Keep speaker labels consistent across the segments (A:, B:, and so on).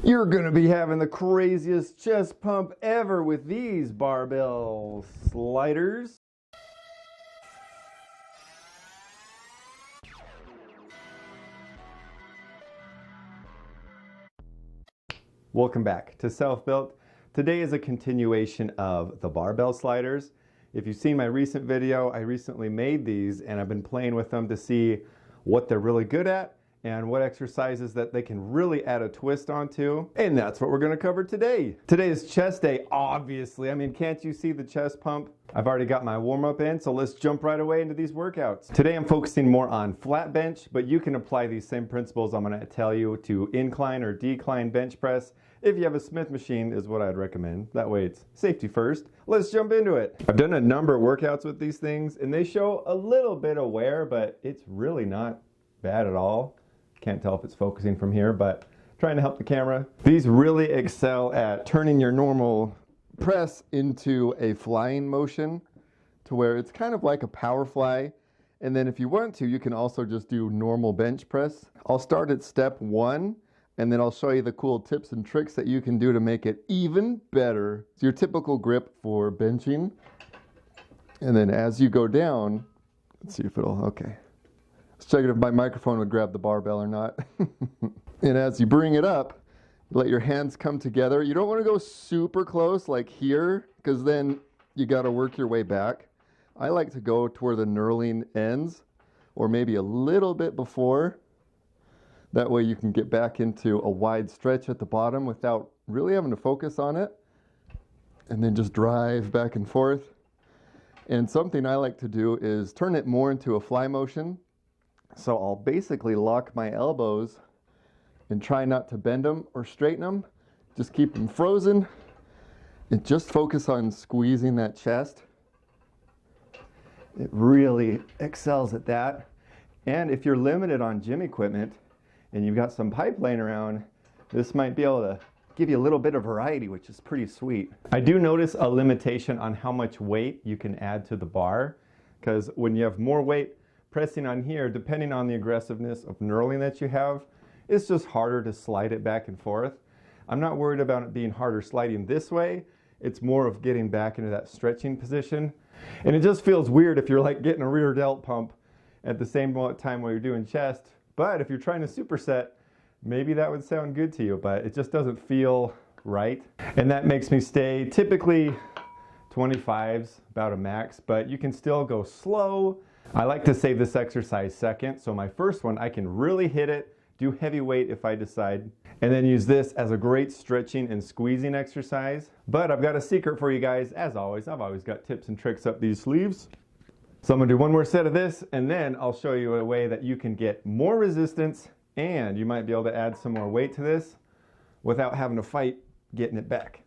A: You're gonna be having the craziest chest pump ever with these barbell sliders. Welcome back to Self-Built. Today is a continuation of the barbell sliders. If you've seen my recent video, I recently made these and I've been playing with them to see what they're really good at and what exercises that they can really add a twist onto. And that's what we're gonna cover today. Today is chest day, obviously. I mean, can't you see the chest pump? I've already got my warm-up in, so let's jump right away into these workouts. Today I'm focusing more on flat bench, but you can apply these same principles I'm gonna tell you to incline or decline bench press. If you have a Smith machine is what I'd recommend. That way it's safety first. Let's jump into it. I've done a number of workouts with these things and they show a little bit of wear, but it's really not bad at all. Can't tell if it's focusing from here, but trying to help the camera. These really excel at turning your normal press into a flying motion to where it's kind of like a power fly. And then if you want to, you can also just do normal bench press. I'll start at step 1 and then I'll show you the cool tips and tricks that you can do to make it even better. It's your typical grip for benching. And then as you go down, let's see if it'll, okay. Let's check it if my microphone would grab the barbell or not. And as you bring it up, let your hands come together. You don't want to go super close like here, because then you got to work your way back. I like to go to where the knurling ends, or maybe a little bit before. That way you can get back into a wide stretch at the bottom without really having to focus on it. And then just drive back and forth. And something I like to do is turn it more into a fly motion. So I'll basically lock my elbows and try not to bend them or straighten them. Just keep them frozen and just focus on squeezing that chest. It really excels at that. And if you're limited on gym equipment and you've got some pipe laying around, this might be able to give you a little bit of variety, which is pretty sweet. I do notice a limitation on how much weight you can add to the bar, because when you have more weight pressing on here, depending on the aggressiveness of knurling that you have, it's just harder to slide it back and forth. I'm not worried about it being harder sliding this way. It's more of getting back into that stretching position. And it just feels weird if you're like getting a rear delt pump at the same time while you're doing chest. But if you're trying to superset, maybe that would sound good to you, but it just doesn't feel right. And that makes me stay typically 25s, about a max, but you can still go slow. I like to save this exercise second, so my first one, I can really hit it, do heavy weight if I decide, and then use this as a great stretching and squeezing exercise. But I've got a secret for you guys. As always, I've always got tips and tricks up these sleeves. So I'm gonna do one more set of this, and then I'll show you a way that you can get more resistance, and you might be able to add some more weight to this without having to fight getting it back.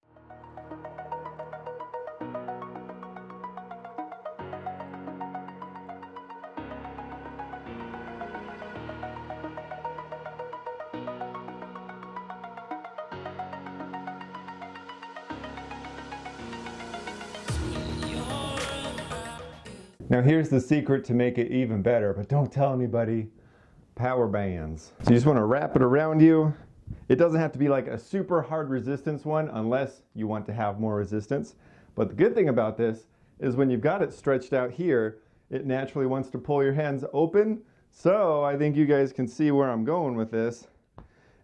A: Now here's the secret to make it even better, but don't tell anybody. Power bands. So you just want to wrap it around you. It doesn't have to be like a super hard resistance one unless you want to have more resistance. But the good thing about this is when you've got it stretched out here, it naturally wants to pull your hands open. So I think you guys can see where I'm going with this.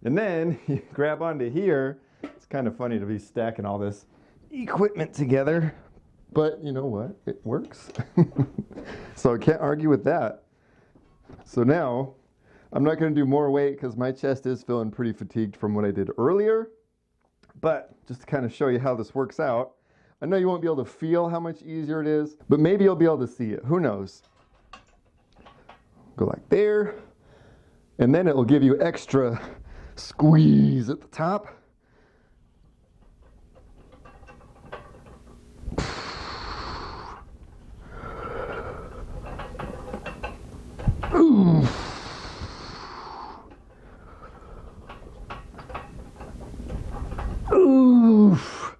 A: And then you grab onto here. It's kind of funny to be stacking all this equipment together. But you know what? It works. So I can't argue with that. So now, I'm not going to do more weight because my chest is feeling pretty fatigued from what I did earlier. But just to kind of show you how this works out, I know you won't be able to feel how much easier it is, but maybe you'll be able to see it. Who knows? Go like there, and then it will give you extra squeeze at the top. Ooh. Oof.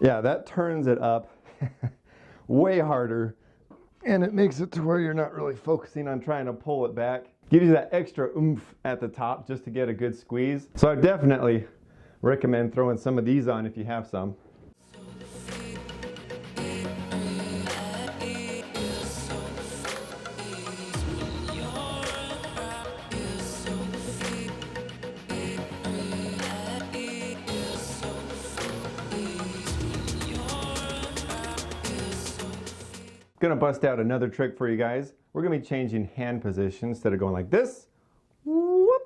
A: Yeah, that turns it up way harder And it makes it to where you're not really focusing on trying to pull it back. Gives you that extra oomph at the top just to get a good squeeze. So I definitely recommend throwing some of these on if you have some. Gonna bust out another trick for you guys. We're gonna be changing hand position. Instead of going like this, whoop,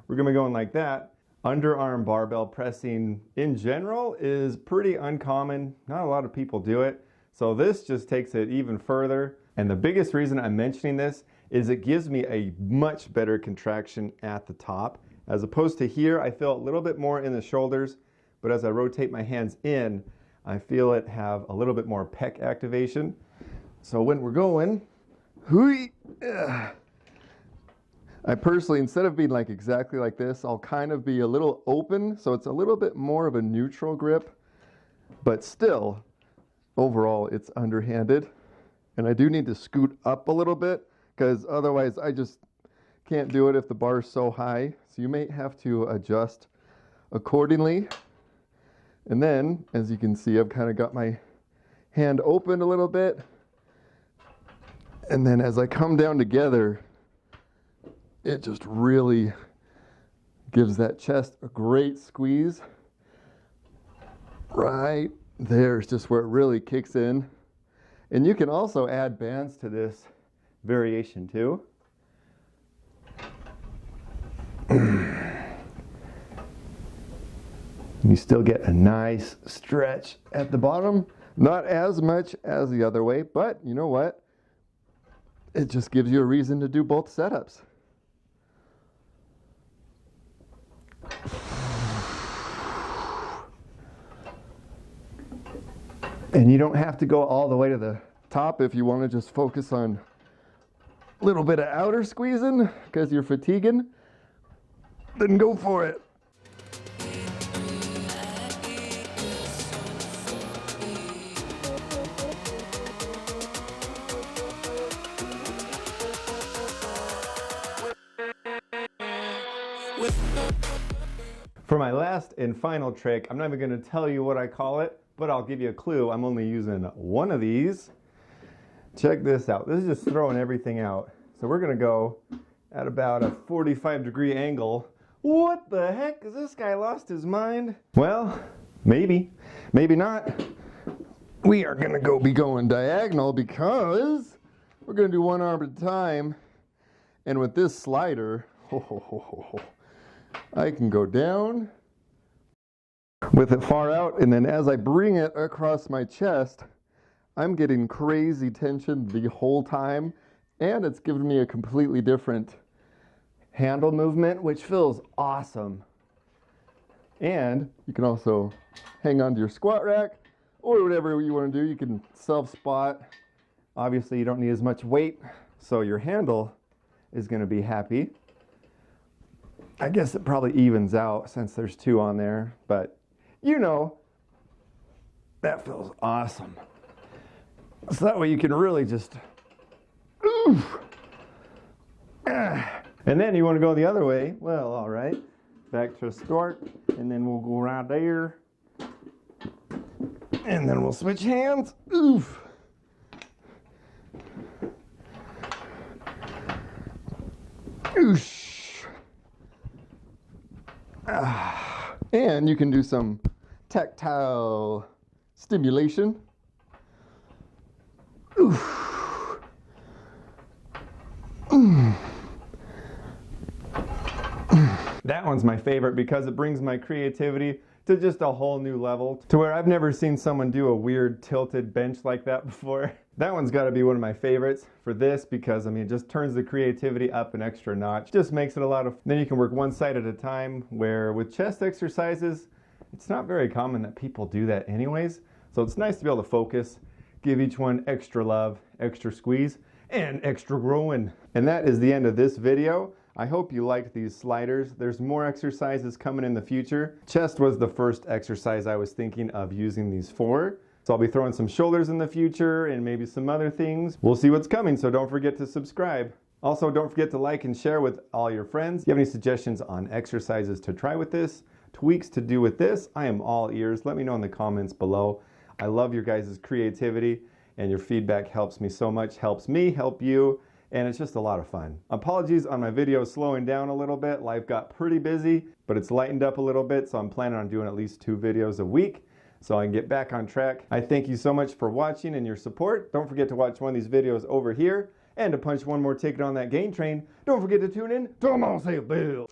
A: we're gonna be going like that. Underarm barbell pressing in general is pretty uncommon. Not a lot of people do it. So this just takes it even further. And the biggest reason I'm mentioning this is it gives me a much better contraction at the top. As opposed to here, I feel a little bit more in the shoulders, but as I rotate my hands in, I feel it have a little bit more pec activation. So when we're going, I personally, instead of being like exactly like this, I'll kind of be a little open, so it's a little bit more of a neutral grip, but still, overall, it's underhanded. And I do need to scoot up a little bit, because otherwise I just can't do it if the bar is so high. So you may have to adjust accordingly. And then, as you can see, I've kind of got my hand open a little bit. And then as I come down together, it just really gives that chest a great squeeze. Right there is just where it really kicks in. And you can also add bands to this variation too. You still get a nice stretch at the bottom. Not as much as the other way, but you know what? It just gives you a reason to do both setups. And you don't have to go all the way to the top if you want to just focus on a little bit of outer squeezing because you're fatiguing. Then go for it. For my last and final trick, I'm not even going to tell you what I call it, but I'll give you a clue. I'm only using one of these. Check this out. This is just throwing everything out. So we're going to go at about a 45-degree angle. What the heck? Has this guy lost his mind? Well, maybe. Maybe not. We are going to be going diagonal because we're going to do one arm at a time. And with this slider, I can go down with it far out, and then as I bring it across my chest, I'm getting crazy tension the whole time, and it's giving me a completely different handle movement, which feels awesome. And you can also hang on to your squat rack, or whatever you want to do. You can self-spot. Obviously, you don't need as much weight, so your handle is going to be happy. I guess it probably evens out since there's two on there, but you know, that feels awesome. So that way you can really just, oof. And then you want to go the other way. Well, all right, back to start, and then we'll go right there, and then we'll switch hands. Oof. Oosh. And you can do some tactile stimulation. Oof. That one's my favorite because it brings my creativity to just a whole new level, to where I've never seen someone do a weird tilted bench like that before. That one's got to be one of my favorites for this because, I mean, it just turns the creativity up an extra notch. Just makes it a lot of, then you can work one side at a time, where with chest exercises, it's not very common that people do that anyways. So it's nice to be able to focus, give each one extra love, extra squeeze, and extra growing. And that is the end of this video. I hope you liked these sliders. There's more exercises coming in the future. Chest was the first exercise I was thinking of using these for. So I'll be throwing some shoulders in the future and maybe some other things. We'll see what's coming, so don't forget to subscribe. Also, don't forget to like and share with all your friends. If you have any suggestions on exercises to try with this, tweaks to do with this, I am all ears. Let me know in the comments below. I love your guys' creativity, and your feedback helps me so much, helps me help you, and it's just a lot of fun. Apologies on my videos slowing down a little bit. Life got pretty busy, but it's lightened up a little bit, so I'm planning on doing at least 2 videos a week so I can get back on track. I thank you so much for watching and your support. Don't forget to watch one of these videos over here, and to punch one more ticket on that gain train, don't forget to tune in to Self Built.